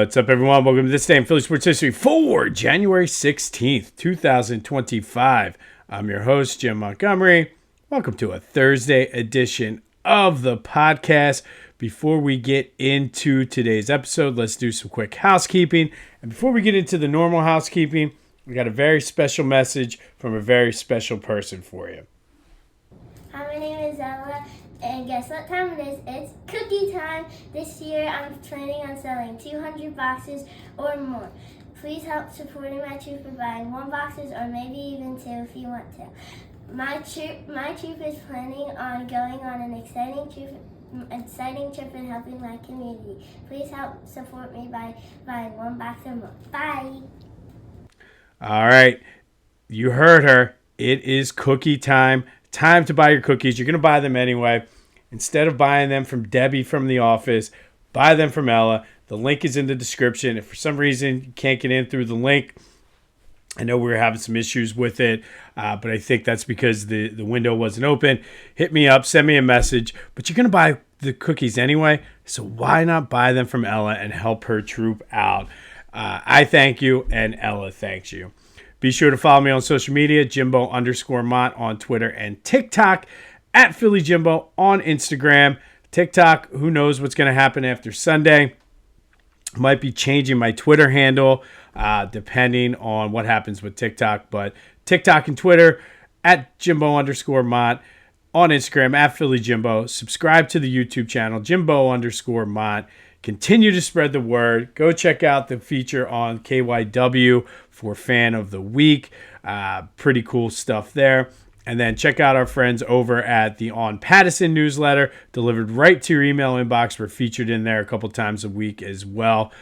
What's up, everyone? Welcome to This Day in Philly Sports History for January 16th, 2025. I'm your host, Jim Montgomery. Welcome to a Thursday edition of the podcast. Before we get into today's episode, let's do some quick housekeeping. And before we get into the normal housekeeping, we got a very special message from a very special person for you. Hi, my name is Ella, and guess what time it is? It's cookie time. This year, I'm planning on selling 200 boxes or more. Please help supporting my troop by buying 1 boxes or maybe even 2 if you want to. My troop is planning on going on an exciting trip and helping my community. Please help support me by buying 1 box or more. Bye. All right, you heard her. It is cookie time. Time to buy your cookies. You're going to buy them anyway. Instead of buying them from Debbie from the office, buy them from Ella. The link is in the description. If for some reason you can't get in through the link, I know we were having some issues with it, but I think that's because the window wasn't open. Hit me up, send me a message. But you're going to buy the cookies anyway, so why not buy them from Ella and help her troop out? I thank you, and Ella thanks you. Be sure to follow me on social media, Jimbo_Mont on Twitter and TikTok, at Philly Jimbo on Instagram. TikTok, who knows what's going to happen after Sunday. Might be changing my Twitter handle depending on what happens with TikTok. But TikTok and Twitter, at Jimbo_Mont. On Instagram, at Philly Jimbo. Subscribe to the YouTube channel, Jimbo_Mont. Continue to spread the word. Go check out the feature on KYW for Fan of the Week. Pretty cool stuff there. And then check out our friends over at the On Pattison newsletter, delivered right to your email inbox. We're featured in there a couple times a week as well.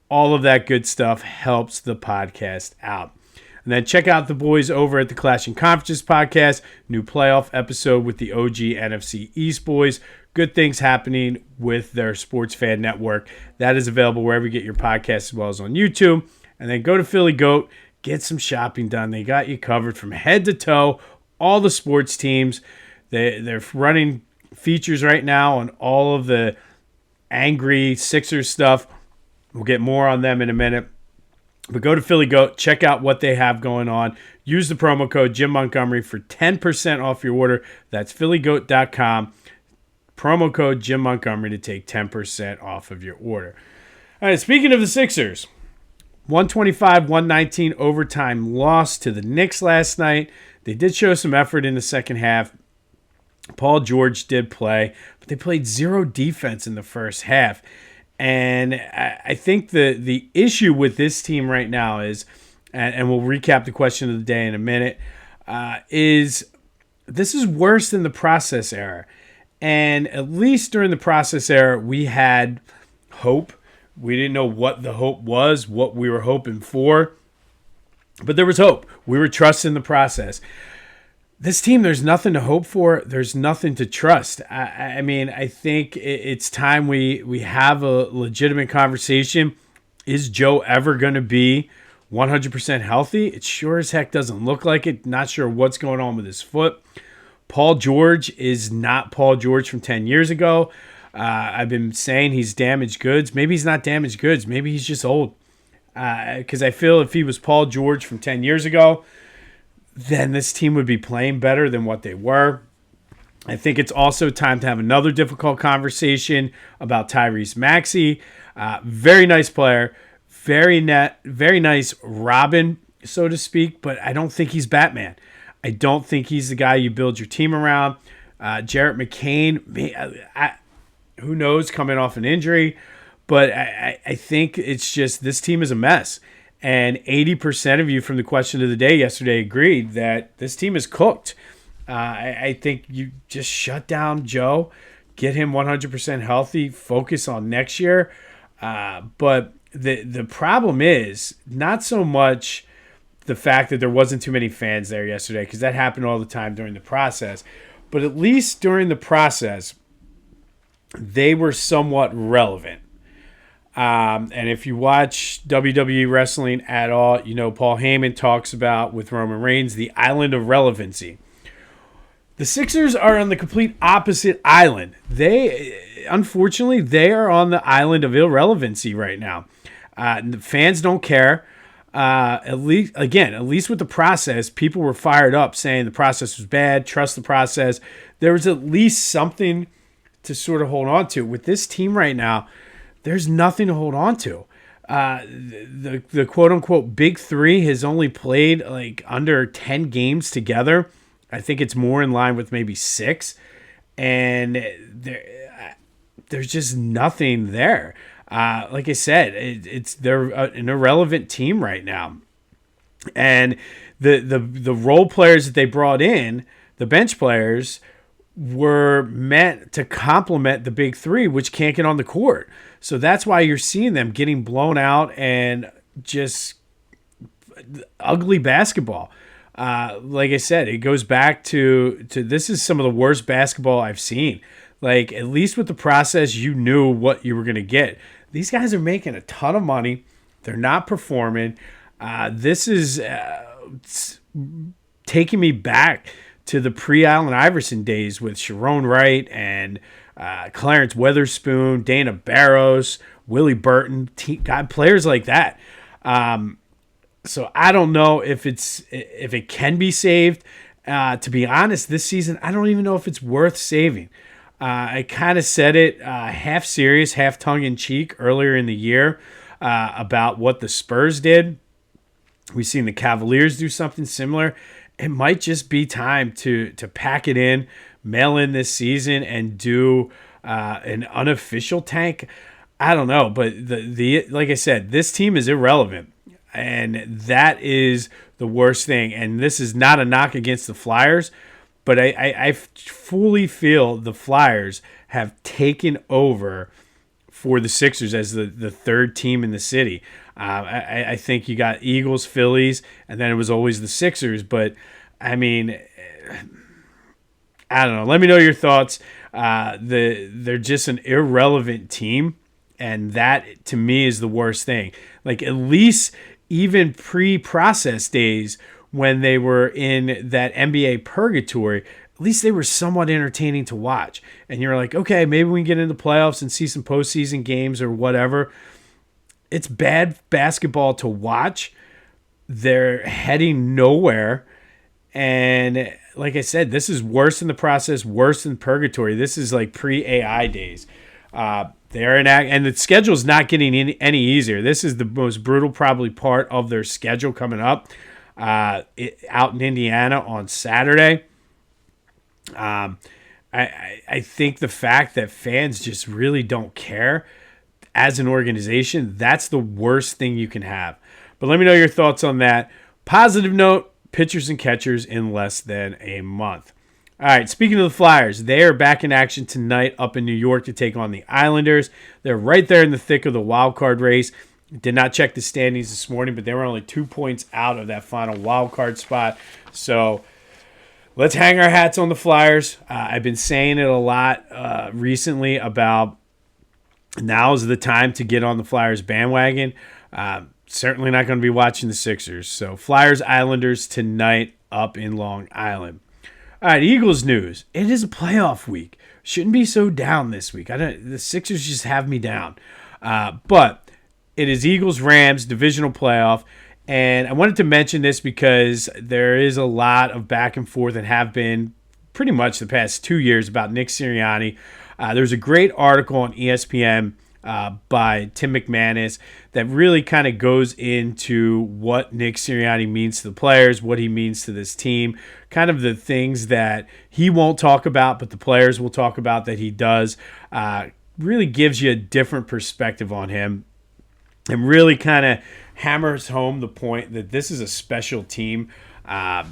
All of that good stuff helps the podcast out. And then check out the boys over at the Clashing Conferences podcast. New playoff episode with the OG NFC East boys. Good things happening with their sports fan network. That is available wherever you get your podcasts as well as on YouTube. And then go to Philly Goat. Get some shopping done. They got you covered from head to toe. All the sports teams. They're running features right now on all of the angry Sixers stuff. We'll get more on them in a minute. But go to Philly Goat, check out what they have going on. Use the promo code Jim Montgomery for 10% off your order. That's phillygoat.com. Promo code Jim Montgomery to take 10% off of your order. All right, speaking of the Sixers, 125-119 overtime loss to the Knicks last night. They did show some effort in the second half. Paul George did play, but they played zero defense in the first half. And I think the issue with this team right now is, and we'll recap the question of the day in a minute, is this is worse than the process era. And at least during the process era, we had hope. We didn't know what the hope was, what we were hoping for. But there was hope. We were trusting the process. This team, there's nothing to hope for. There's nothing to trust. I mean, I think it's time we have a legitimate conversation. Is Joe ever going to be 100% healthy? It sure as heck doesn't look like it. Not sure what's going on with his foot. Paul George is not Paul George from 10 years ago. I've been saying he's damaged goods. Maybe he's not damaged goods. Maybe he's just old. Because I feel if he was Paul George from 10 years ago, then this team would be playing better than what they were. I think it's also time to have another difficult conversation about Tyrese Maxey. Very nice player. Very nice Robin, so to speak, but I don't think he's Batman. I don't think he's the guy you build your team around. Jarrett McCain, who knows, coming off an injury. But I think it's just this team is a mess. And 80% of you from the question of the day yesterday agreed that this team is cooked. I think you just shut down Joe, get him 100% healthy, focus on next year. But the problem is not so much the fact that there wasn't too many fans there yesterday, because that happened all the time during the process. But at least during the process, they were somewhat relevant. And if you watch WWE wrestling at all, you know Paul Heyman talks about, with Roman Reigns, the island of relevancy. The Sixers are on the complete opposite island. Unfortunately, they are on the island of irrelevancy right now. The fans don't care. At least with the process, people were fired up saying the process was bad. Trust the process. There was at least something to sort of hold on to. With this team right now, there's nothing to hold on to. The quote unquote big three has only played like under 10 games together. I think it's more in line with maybe 6, and there's just nothing there. Like I said, they're an irrelevant team right now, and the role players that they brought in, the bench players, were meant to complement the big three, which can't get on the court. So that's why you're seeing them getting blown out and just ugly basketball. Like I said, it goes back to this is some of the worst basketball I've seen. Like, at least with the process, you knew what you were going to get. These guys are making a ton of money. They're not performing. This is taking me back to the pre-Allen Iverson days with Sharon Wright and Clarence Weatherspoon, Dana Barros, Willie Burton, players like that. So I don't know if it can be saved. To be honest, this season, I don't even know if it's worth saving. I kind of said it half serious, half tongue-in-cheek earlier in the year about what the Spurs did. We've seen the Cavaliers do something similar. It might just be time to pack it in, mail in this season, and do an unofficial tank. I don't know, but the like I said, this team is irrelevant, and that is the worst thing. And this is not a knock against the Flyers, but I fully feel the Flyers have taken over for the Sixers as the third team in the city. I think you got Eagles, Phillies, and then it was always the Sixers. But, I mean, I don't know. Let me know your thoughts. They're just an irrelevant team, and that, to me, is the worst thing. Like, at least even pre-process days, when they were in that NBA purgatory, at least they were somewhat entertaining to watch. And you're like, okay, maybe we can get into playoffs and see some postseason games or whatever. It's bad basketball to watch. They're heading nowhere. And like I said, this is worse than the process, worse than purgatory. This is like pre-AI days. They're in, and the schedule's not getting any easier. This is the most brutal probably part of their schedule coming up. Out in Indiana on Saturday. I think the fact that fans just really don't care as an organization, that's the worst thing you can have. But let me know your thoughts on that. Positive note, pitchers and catchers in less than a month. All right, speaking of the Flyers, they are back in action tonight up in New York to take on the Islanders. They're right there in the thick of the wild card race. Did not check the standings this morning, but they were only 2 points out of that final wild card spot. So let's hang our hats on the Flyers. I've been saying it a lot recently about now's the time to get on the Flyers bandwagon. Certainly not going to be watching the Sixers. So Flyers Islanders tonight up in Long Island. All right, Eagles news. It is a playoff week. Shouldn't be so down this week. The Sixers just have me down. But it is Eagles-Rams divisional playoff, and I wanted to mention this because there is a lot of back and forth and have been pretty much the past 2 years about Nick Sirianni. There's a great article on ESPN by Tim McManus that really kind of goes into what Nick Sirianni means to the players, what he means to this team, kind of the things that he won't talk about but the players will talk about that he does. Really gives you a different perspective on him. And really kind of hammers home the point that this is a special team the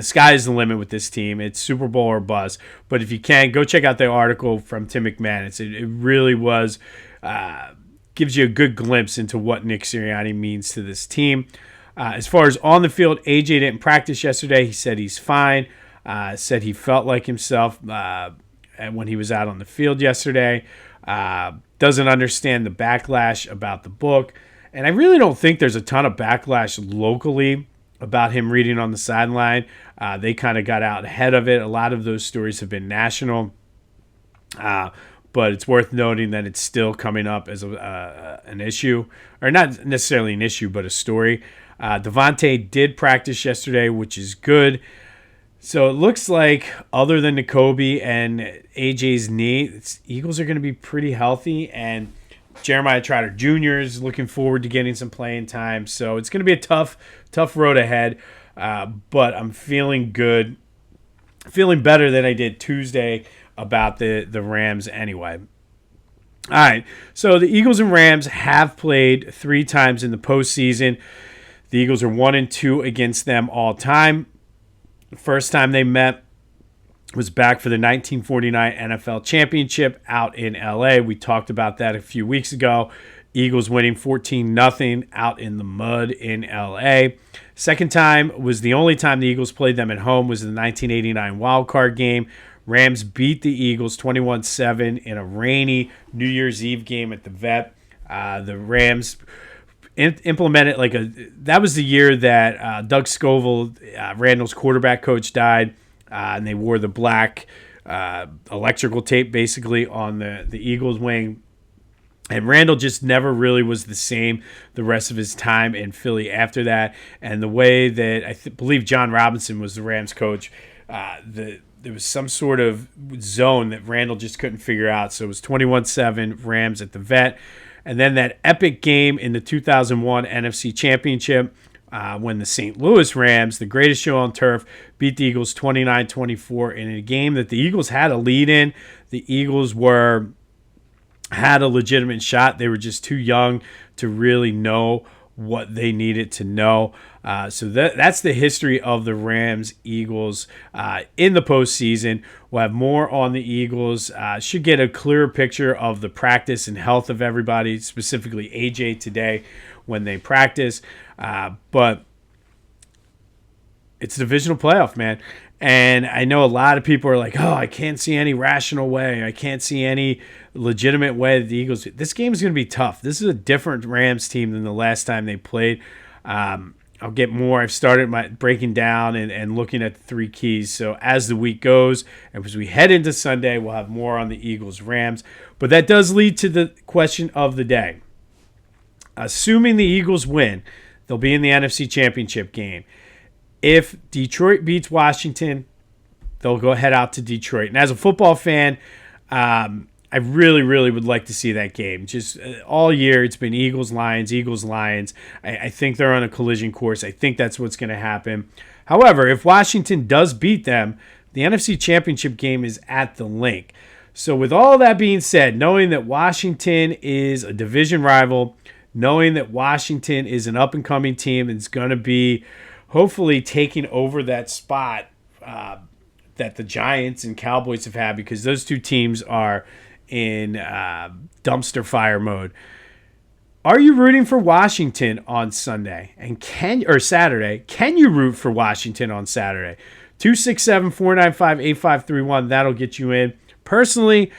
sky is the limit with this team. It's Super Bowl or bust. But if you can, go check out the article from Tim McManus. It really was, gives you a good glimpse into what Nick Sirianni means to this team. As far as on the field, AJ didn't practice yesterday. He said he's fine. Said he felt like himself when he was out on the field yesterday. Doesn't understand the backlash about the book. And I really don't think there's a ton of backlash locally about him reading on the sideline. They kind of got out ahead of it. A lot of those stories have been national. but it's worth noting that it's still coming up as an issue, or not necessarily an issue, but a story. Devontae did practice yesterday, which is good. So it looks like, other than N'Kobe and AJ's knee, Eagles are going to be pretty healthy, and Jeremiah Trotter Jr. is looking forward to getting some playing time. So it's going to be a tough road ahead, but I'm feeling good, feeling better than I did Tuesday about the Rams anyway. All right, so the Eagles and Rams have played 3 times in the postseason. The Eagles are 1-2 against them all time. The first time they met was back for the 1949 NFL Championship out in LA. We talked about that a few weeks ago. Eagles winning 14-0 out in the mud in LA. Second time was the only time the Eagles played them at home, was the 1989 wild card game. Rams beat the Eagles 21-7 in a rainy New Year's Eve game at the Vet. The Rams implemented that was the year that Doug Scoville, Randall's quarterback coach, died, and they wore the black electrical tape basically on the Eagles wing. And Randall just never really was the same the rest of his time in Philly after that. And the way that I believe John Robinson was the Rams coach, there was some sort of zone that Randall just couldn't figure out. So it was 21-7 Rams at the Vet. And then that epic game in the 2001 NFC Championship, when the St. Louis Rams, the greatest show on turf, beat the Eagles 29-24 in a game that the Eagles had a lead in. The Eagles had a legitimate shot. They were just too young to really know what they needed to know. So that's the history of the Rams-Eagles in the postseason. We'll have more on the Eagles. Should get a clearer picture of the practice and health of everybody, specifically AJ today when they practice. But it's a divisional playoff, man. And I know a lot of people are like, oh, I can't see any rational way. I can't see any legitimate way that the Eagles. This game is going to be tough. This is a different Rams team than the last time they played. I'll get more. I've started my breaking down and looking at the 3 keys. So as the week goes, and as we head into Sunday, we'll have more on the Eagles-Rams. But that does lead to the question of the day. Assuming the Eagles win, they'll be in the NFC Championship game. If Detroit beats Washington, they'll go head out to Detroit. And as a football fan, I really, really would like to see that game. Just all year, it's been Eagles-Lions, Eagles-Lions. I think they're on a collision course. I think that's what's going to happen. However, if Washington does beat them, the NFC Championship game is at the Link. So with all that being said, knowing that Washington is a division rival, knowing that Washington is an up-and-coming team and is going to be hopefully taking over that spot that the Giants and Cowboys have had, because those two teams are in dumpster fire mode. Are you rooting for Washington on Sunday or Saturday? Can you root for Washington on Saturday? 267-495-8531. That'll get you in. Personally,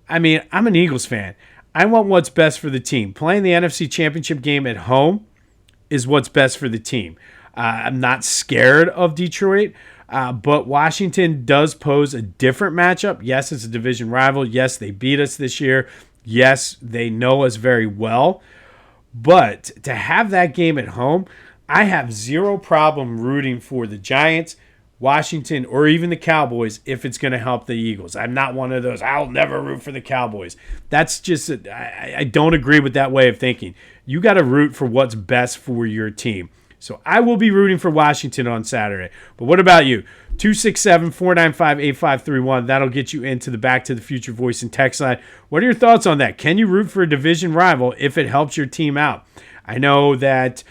I mean, I'm an Eagles fan. I want what's best for the team. Playing the NFC Championship game at home is what's best for the team. I'm not scared of Detroit, but Washington does pose a different matchup. Yes, it's a division rival. Yes, they beat us this year. Yes, they know us very well. But to have that game at home, I have zero problem rooting for the Giants, Washington, or even the Cowboys if it's going to help the Eagles. I'm not one of those, I'll never root for the Cowboys. That's just, I don't agree with that way of thinking. You got to root for what's best for your team. So I will be rooting for Washington on Saturday. But what about you? 267-495-8531. That'll get you into the Back to the Future voice and text line. What are your thoughts on that? Can you root for a division rival if it helps your team out? I know that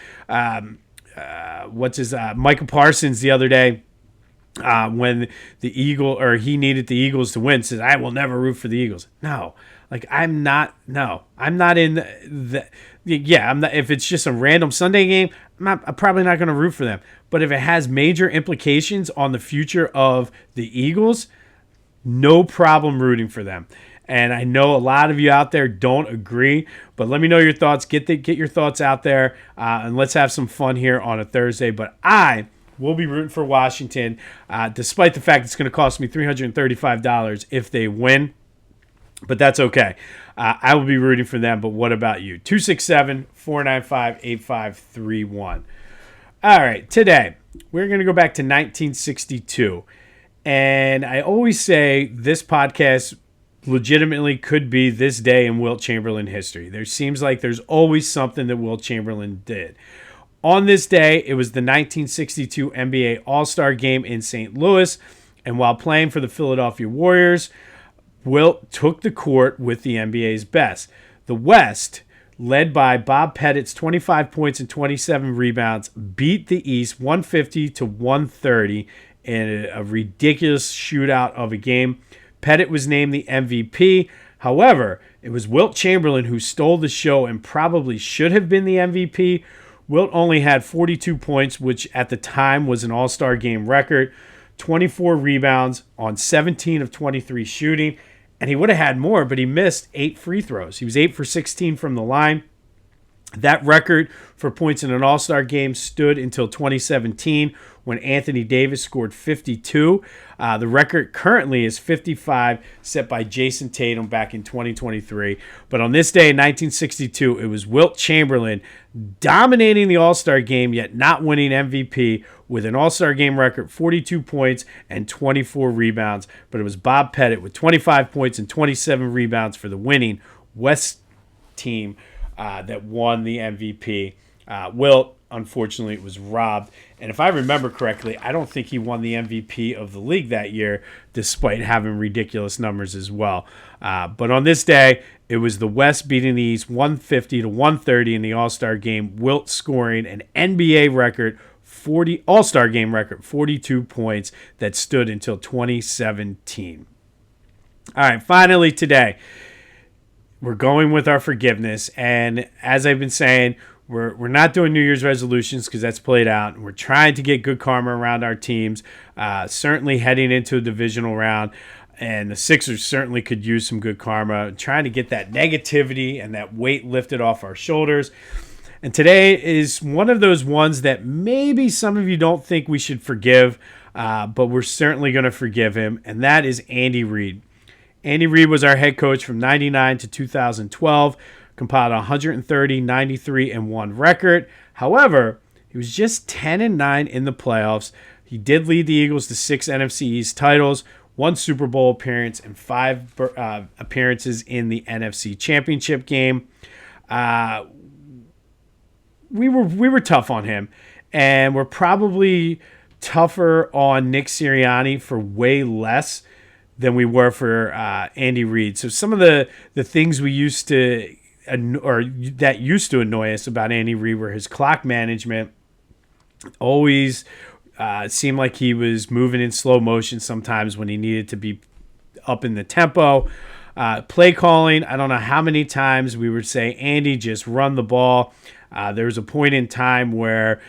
Michael Parsons the other day, when he needed the Eagles to win, says, I will never root for the Eagles. No. I'm not in the I'm not. If it's just a random Sunday game, I'm probably not going to root for them. But if it has major implications on the future of the Eagles, no problem rooting for them. And I know a lot of you out there don't agree, but let me know your thoughts. Get your thoughts out there, and let's have some fun here on a Thursday. But I will be rooting for Washington, despite the fact it's going to cost me $335 if they win. But that's okay. I will be rooting for them. But what about you? 267-495-8531. All right, today we're going to go back to 1962. And I always say this podcast legitimately could be this day in Wilt Chamberlain history. There seems like there's always something that Wilt Chamberlain did. On this day, it was the 1962 NBA All-Star Game in St. Louis. And while playing for the Philadelphia Warriors, Wilt took the court with the NBA's best. The West, led by Bob Pettit's 25 points and 27 rebounds, beat the East 150-130 in a ridiculous shootout of a game. Pettit was named the MVP. However, it was Wilt Chamberlain who stole the show and probably should have been the MVP. Wilt only had 42 points, which at the time was an All-Star Game record, 24 rebounds on 17 of 23 shooting, and he would have had more, but he missed 8 free throws. He was 8 for 16 from the line. That record for points in an All-Star game stood until 2017 when Anthony Davis scored 52. The record currently is 55, set by Jason Tatum back in 2023. But on this day in 1962, it was Wilt Chamberlain dominating the All-Star game, yet not winning MVP with an All-Star game record, 42 points and 24 rebounds. But it was Bob Pettit with 25 points and 27 rebounds for the winning West team that won the MVP. Wilt, unfortunately, was robbed. And if I remember correctly, I don't think he won the MVP of the league that year, despite having ridiculous numbers as well. But on this day, it was the West beating the East 150-130 in the All-Star game. Wilt scoring an NBA record, All-Star game record, 42 points that stood until 2017. All right, finally today, we're going with our forgiveness. And as I've been saying, we're not doing New Year's resolutions because that's played out. We're trying to get good karma around our teams, certainly heading into a divisional round. And the Sixers certainly could use some good karma, trying to get that negativity and that weight lifted off our shoulders. And today is one of those ones that maybe some of you don't think we should forgive, but we're certainly going to forgive him, and that is Andy Reid. Andy Reid was our head coach from 99 to 2012, compiled 130, 93, and 1 record. However, he was just 10-9 in the playoffs. He did lead the Eagles to 6 NFC East titles, 1 Super Bowl appearance, and 5 appearances in the NFC Championship game. We were tough on him, and we're probably tougher on Nick Sirianni for way less than we were for Andy Reid. So some of the things we used to, or that used to annoy us about Andy Reid were his clock management. Always seemed like he was moving in slow motion sometimes when he needed to be up in the tempo. Play calling, I don't know how many times we would say, Andy, just run the ball. There was a point in time where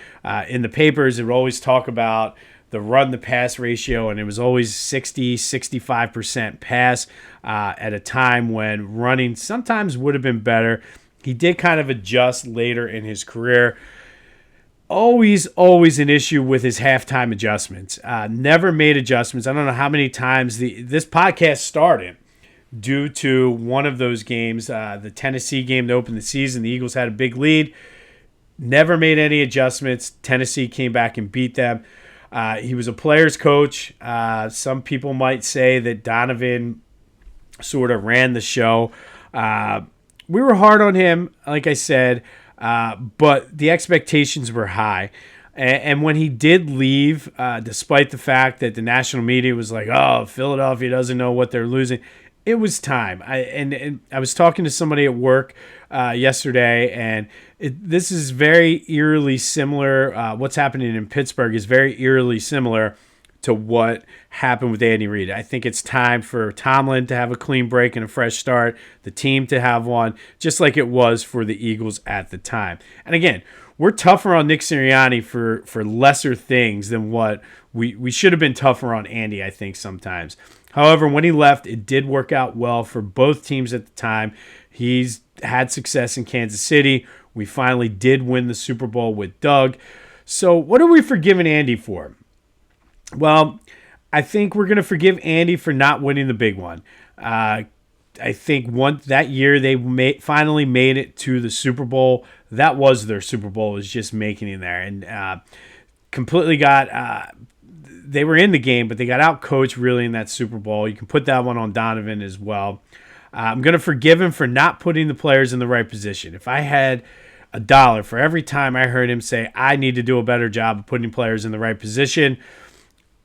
in the papers it would always talk about the run-to-pass ratio, and it was always 60-65% pass at a time when running sometimes would have been better. He did kind of adjust later in his career. Always an issue with his halftime adjustments. Never made adjustments. I don't know how many times this podcast started due to one of those games, the Tennessee game to open the season. The Eagles had a big lead. Never made any adjustments. Tennessee came back and beat them. He was a player's coach. Some people might say that Donovan sort of ran the show. We were hard on him, like I said, but the expectations were high. And when he did leave, despite the fact that the national media was like, oh, Philadelphia doesn't know what they're losing, it was time. I was talking to somebody at work yesterday, and this is very eerily similar. What's happening in Pittsburgh is very eerily similar to what happened with Andy Reid. I think it's time for Tomlin to have a clean break and a fresh start, the team to have one, just like it was for the Eagles at the time. And again, we're tougher on Nick Sirianni for lesser things than what we should have been tougher on Andy, I think, sometimes. However, when he left, it did work out well for both teams at the time. He's had success in Kansas City. We finally did win the Super Bowl with Doug. So what are we forgiving Andy for? Well, I think we're going to forgive Andy for not winning the big one. I think that year they finally made it to the Super Bowl. That was their Super Bowl, was just making it there, and completely got. They were in the game, but they got out coached really in that Super Bowl. You can put that one on Donovan as well. I'm going to forgive him for not putting the players in the right position. If I had $1 for every time I heard him say, I need to do a better job of putting players in the right position,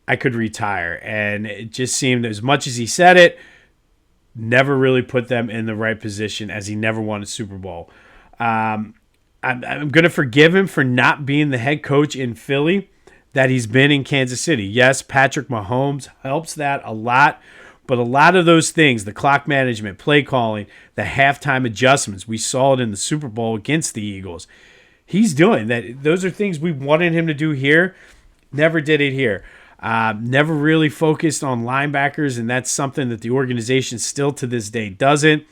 I could retire. And it just seemed, as much as he said it, never really put them in the right position, as he never won a Super Bowl. I'm going to forgive him for not being the head coach in Philly that he's been in Kansas City. Yes, Patrick Mahomes helps that a lot, but a lot of those things, the clock management, play calling, the halftime adjustments, we saw it in the Super Bowl against the Eagles. He's doing that. Those are things we wanted him to do here. Never did it here. Never really focused on linebackers, and that's something that the organization still to this day doesn't.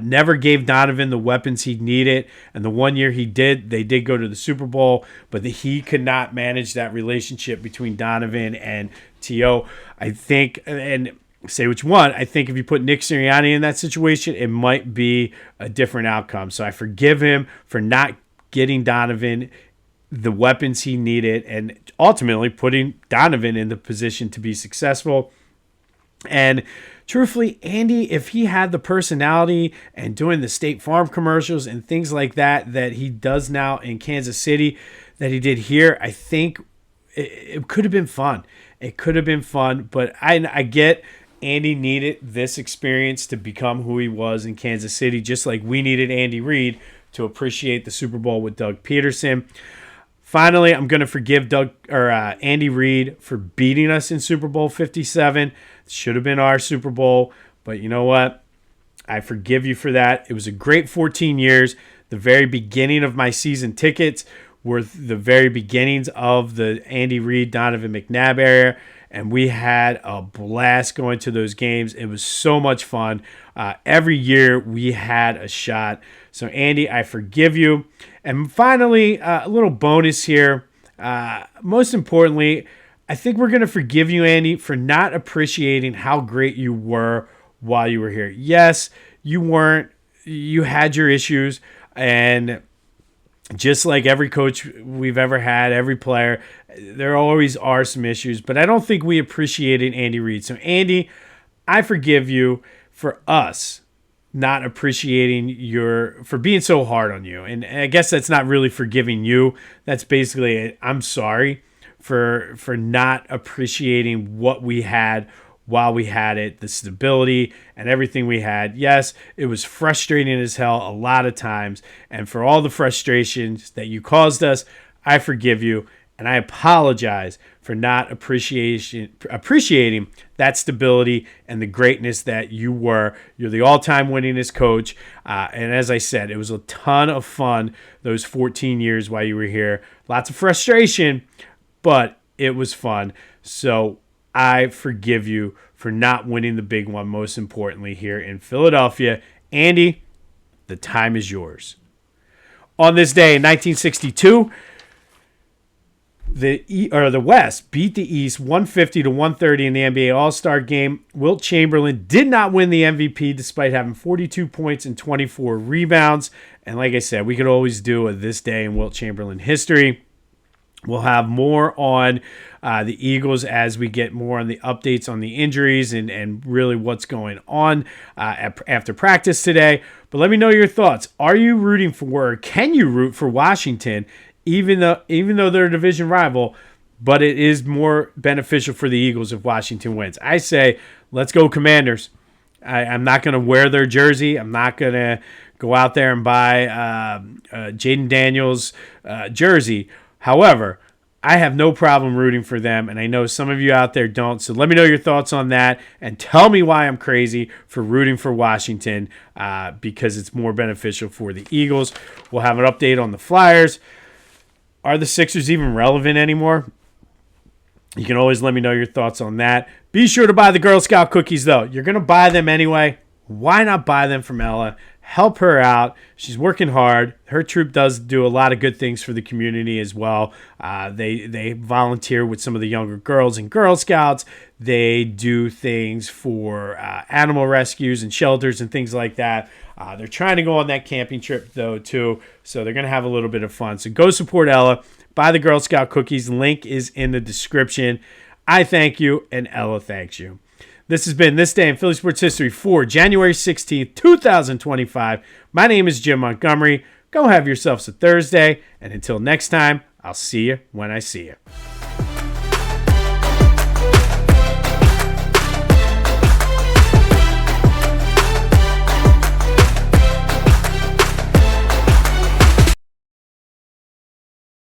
Never gave Donovan the weapons he needed, and the one year they did go to the Super Bowl, but he could not manage that relationship between Donovan and T.O. I think, and say what you want, I think if you put Nick Sirianni in that situation, it might be a different outcome. So I forgive him for not getting Donovan the weapons he needed and ultimately putting Donovan in the position to be successful. And truthfully, Andy, if he had the personality and doing the State Farm commercials and things like that he does now in Kansas City, that he did here, I think it could have been fun. It could have been fun, but I get Andy needed this experience to become who he was in Kansas City, just like we needed Andy Reid to appreciate the Super Bowl with Doug Peterson. Finally, I'm going to forgive Andy Reid for beating us in Super Bowl 57. It should have been our Super Bowl, but you know what? I forgive you for that. It was a great 14 years. The very beginning of my season tickets were the very beginnings of the Andy Reid, Donovan McNabb era, and we had a blast going to those games. It was so much fun. Every year we had a shot. So, Andy, I forgive you. And finally, a little bonus here. Most importantly, I think we're going to forgive you, Andy, for not appreciating how great you were while you were here. Yes, you weren't. You had your issues, and just like every coach we've ever had, every player, there always are some issues, but I don't think we appreciated Andy Reid. So, Andy, I forgive you for us not appreciating for being so hard on you. And I guess that's not really forgiving you. That's basically it. I'm sorry for not appreciating what we had while we had it, the stability and everything we had. Yes, it was frustrating as hell a lot of times. And for all the frustrations that you caused us, I forgive you. And I apologize for not appreciating that stability and the greatness that you were. You're the all-time winningest coach. And as I said, it was a ton of fun those 14 years while you were here. Lots of frustration, but it was fun. So I forgive you for not winning the big one, most importantly, here in Philadelphia. Andy, the time is yours. On this day in 1962, the West beat the East 150-130 in the NBA All-Star Game. Wilt Chamberlain did not win the MVP despite having 42 points and 24 rebounds. And like I said, we could always do a This Day in Wilt Chamberlain history. We'll have more on the Eagles as we get more on the updates on the injuries and really what's going on after practice today. But let me know your thoughts. Are you rooting for, or can you root for Washington, even though they're a division rival, but it is more beneficial for the Eagles if Washington wins? I say, let's go Commanders. I'm not going to wear their jersey. I'm not going to go out there and buy Jaden Daniels' jersey. However, I have no problem rooting for them, and I know some of you out there don't. So let me know your thoughts on that, and tell me why I'm crazy for rooting for Washington because it's more beneficial for the Eagles. We'll have an update on the Flyers. Are the Sixers even relevant anymore? You can always let me know your thoughts on that. Be sure to buy the Girl Scout cookies, though. You're going to buy them anyway. Why not buy them from Ella? Help her out. She's working hard. Her troop does do a lot of good things for the community as well. They volunteer with some of the younger girls and Girl Scouts. They do things for animal rescues and shelters and things like that. They're trying to go on that camping trip, though, too. So they're going to have a little bit of fun. So go support Ella. Buy the Girl Scout cookies. Link is in the description. I thank you, and Ella thanks you. This has been This Day in Philly Sports History for January 16th, 2025. My name is Jim Montgomery. Go have yourselves a Thursday, and until next time, I'll see you when I see you.